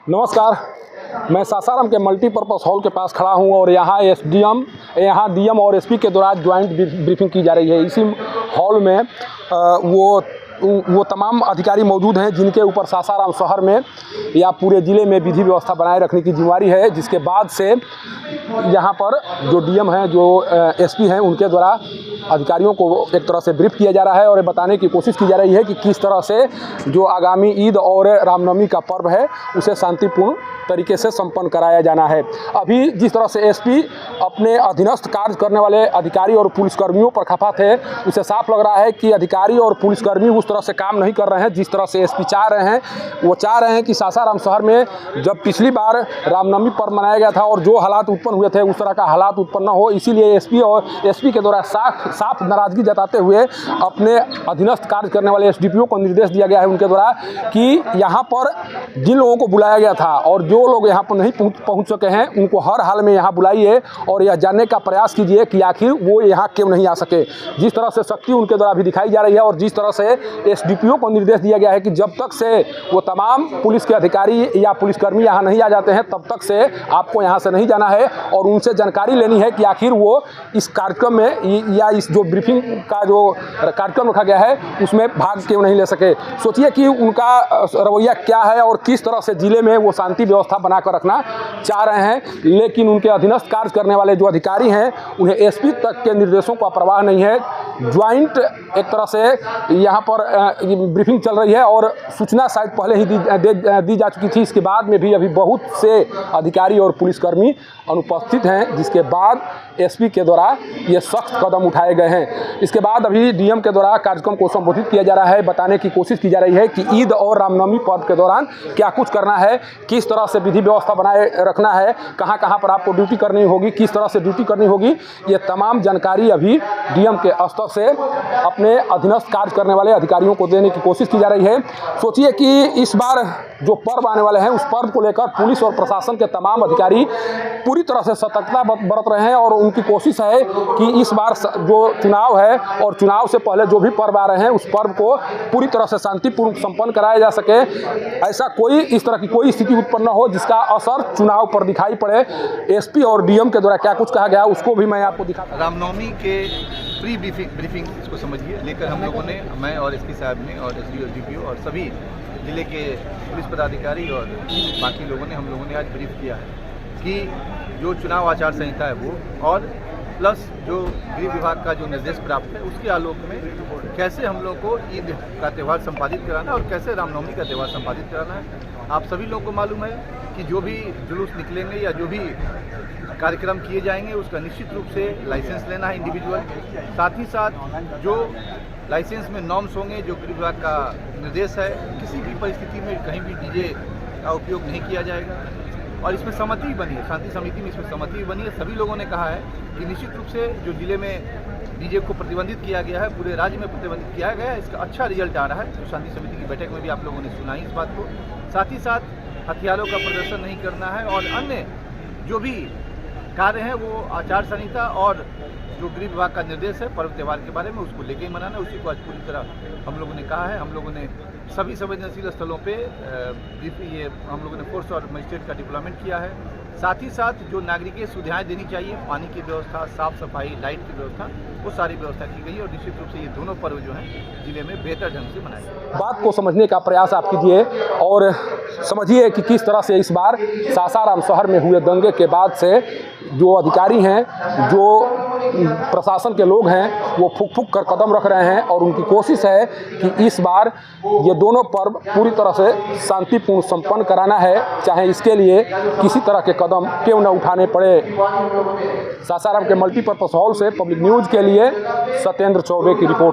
नमस्कार, मैं सासाराम के मल्टीपर्पज़ हॉल के पास खड़ा हूं और यहाँ डीएम और एसपी के द्वारा ज्वाइंट ब्रीफिंग की जा रही है। इसी हॉल में वो तमाम अधिकारी मौजूद हैं जिनके ऊपर सासाराम शहर में या पूरे ज़िले में विधि व्यवस्था बनाए रखने की जिम्मेदारी है, जिसके बाद से यहाँ पर जो डीएम हैं, जो एसपी हैं, उनके द्वारा अधिकारियों को एक तरह से ब्रीफ किया जा रहा है और ये बताने की कोशिश की जा रही है कि किस तरह से जो आगामी ईद और रामनवमी का पर्व है उसे शांतिपूर्ण तरीके से संपन्न कराया जाना है। अभी जिस तरह से एसपी अपने अधीनस्थ कार्य करने वाले अधिकारी और पुलिसकर्मियों पर खफा थे, उसे साफ लग रहा है कि अधिकारी और पुलिसकर्मी उस तरह से काम नहीं कर रहे हैं जिस तरह से एसपी चाह रहे हैं। वो चाह रहे हैं कि सासाराम शहर में जब पिछली बार रामनवमी पर्व मनाया गया था और जो हालात उत्पन्न हुए थे उस तरह का हालात उत्पन्न न हो, इसीलिए एसपी के द्वारा साफ नाराजगी जताते हुए अपने अधीनस्थ कार्य करने वाले एसडीपीओ को निर्देश दिया गया है उनके द्वारा कि यहाँ पर जिन लोगों को बुलाया गया था और जो लोग यहाँ पर नहीं पहुँच सके हैं उनको हर हाल में यहाँ बुलाइए और यह जानने का प्रयास कीजिए कि आखिर वो यहाँ क्यों नहीं आ सके। जिस तरह से शक्ति उनके द्वारा भी दिखाई जा रही है और जिस तरह से एसडीपीओ को निर्देश दिया गया है कि जब तक से वो तमाम पुलिस के अधिकारी या पुलिसकर्मी यहाँ नहीं आ जाते हैं तब तक से आपको यहाँ से नहीं जाना है और उनसे जानकारी लेनी है कि आखिर वो इस कार्यक्रम में या इस जो ब्रीफिंग का जो कार्यक्रम रखा गया है उसमें भाग क्यों नहीं ले सके। सोचिए कि उनका रवैया क्या है और किस तरह से ज़िले में वो शांति व्यवस्था बनाकर रखना चाह रहे हैं, लेकिन उनके अधीनस्थ कार्य करने वाले जो अधिकारी हैं उन्हें एसपी तक के निर्देशों का परवाह नहीं है। ज्वाइंट एक तरह से यहाँ पर ब्रीफिंग चल रही है और सूचना शायद पहले ही दी जा चुकी थी। इसके बाद में भी अभी बहुत से अधिकारी और पुलिसकर्मी अनुपस्थित हैं, जिसके बाद एसपी के द्वारा ये सख्त कदम उठाए गए हैं। इसके बाद अभी डीएम के द्वारा कार्यक्रम को संबोधित किया जा रहा है, बताने की कोशिश की जा रही है कि ईद और रामनवमी पर्व के दौरान क्या कुछ करना है, किस तरह से विधि व्यवस्था बनाए रखना है, कहाँ कहाँ पर आपको ड्यूटी करनी होगी, किस तरह से ड्यूटी करनी होगी, ये तमाम जानकारी अभी डीएम के स्तर से अपने अधीनस्थ कार्य करने वाले अधिकारियों को देने की कोशिश की जा रही है। सोचिए कि इस बार जो पर्व आने वाले हैं उस पर्व को लेकर पुलिस और प्रशासन के तमाम अधिकारी पूरी तरह से सतर्कता बरत रहे हैं और उनकी कोशिश है कि इस बार जो चुनाव है और चुनाव से पहले जो भी पर्व आ रहे हैं उस पर्व को पूरी तरह से शांतिपूर्ण संपन्न कराया जा सके। ऐसा इस तरह की कोई स्थिति उत्पन्न न हो जिसका असर चुनाव पर दिखाई पड़े। एसपी और डीएम के द्वारा क्या कुछ कहा गया उसको भी मैं आपको दिखा। रामनवमी के प्री ब्रीफिंग इसको समझिए लेकर हम लोगों ने, मैं और एसपी साहब ने और एसडी और डीपीओ और सभी जिले के पुलिस पदाधिकारी और बाकी लोगों ने, हम लोगों ने आज ब्रीफ किया है कि जो चुनाव आचार संहिता है वो और प्लस जो गृह विभाग का जो निर्देश प्राप्त है उसके आलोक में कैसे हम लोग को ईद का त्यौहार संपादित कराना है और कैसे रामनवमी का त्यौहार संपादित कराना है। आप सभी लोगों को मालूम है कि जो भी जुलूस निकलेंगे या जो भी कार्यक्रम किए जाएंगे उसका निश्चित रूप से लाइसेंस लेना है इंडिविजुअल। साथ ही साथ जो लाइसेंस में नॉर्म्स होंगे, जो गृह विभाग का निर्देश है, किसी भी परिस्थिति में कहीं भी डीजे का उपयोग नहीं किया जाएगा और इसमें सहमति बनी है, शांति समिति में इसमें सहमति बनी है। सभी लोगों ने कहा है कि निश्चित रूप से जो जिले में डीजे को प्रतिबंधित किया गया है, पूरे राज्य में प्रतिबंधित किया गया है, इसका अच्छा रिजल्ट आ रहा है। तो शांति समिति की बैठक में भी आप लोगों ने सुना ही इस बात को। साथ ही साथ हथियारों का प्रदर्शन नहीं करना है और अन्य जो भी कार्य हैं वो आचार संहिता और जो गृह विभाग का निर्देश है पर्व त्यौहार के बारे में उसको लेके ही मनाना है। उसी को आज पूरी तरह हम लोगों ने कहा है। हम लोगों ने सभी संवेदनशील स्थलों पे ये हम लोगों ने फोर्स और मजिस्ट्रेट का डिप्लॉयमेंट किया है। साथ ही साथ जो नागरिकीय सुविधाएं देनी चाहिए, पानी की व्यवस्था, साफ सफाई, लाइट की व्यवस्था, वो सारी व्यवस्था की गई है और निश्चित रूप से ये दोनों पर्व जो हैं जिले में बेहतर ढंग से मनाए गए। बात को समझने का प्रयास आप कीजिए और समझिए कि किस तरह से इस बार सासाराम शहर में हुए दंगे के बाद से जो अधिकारी हैं, जो प्रशासन के लोग हैं, वो फूक कर कदम रख रहे हैं और उनकी कोशिश है कि इस बार ये दोनों पर्व पूरी तरह से शांतिपूर्ण संपन्न कराना है, चाहे इसके लिए किसी तरह के कदम क्यों न उठाने पड़े। सासाराम के मल्टीपर्पज़ हॉल से पब्लिक न्यूज़ के लिए सत्येंद्र चौबे की रिपोर्ट।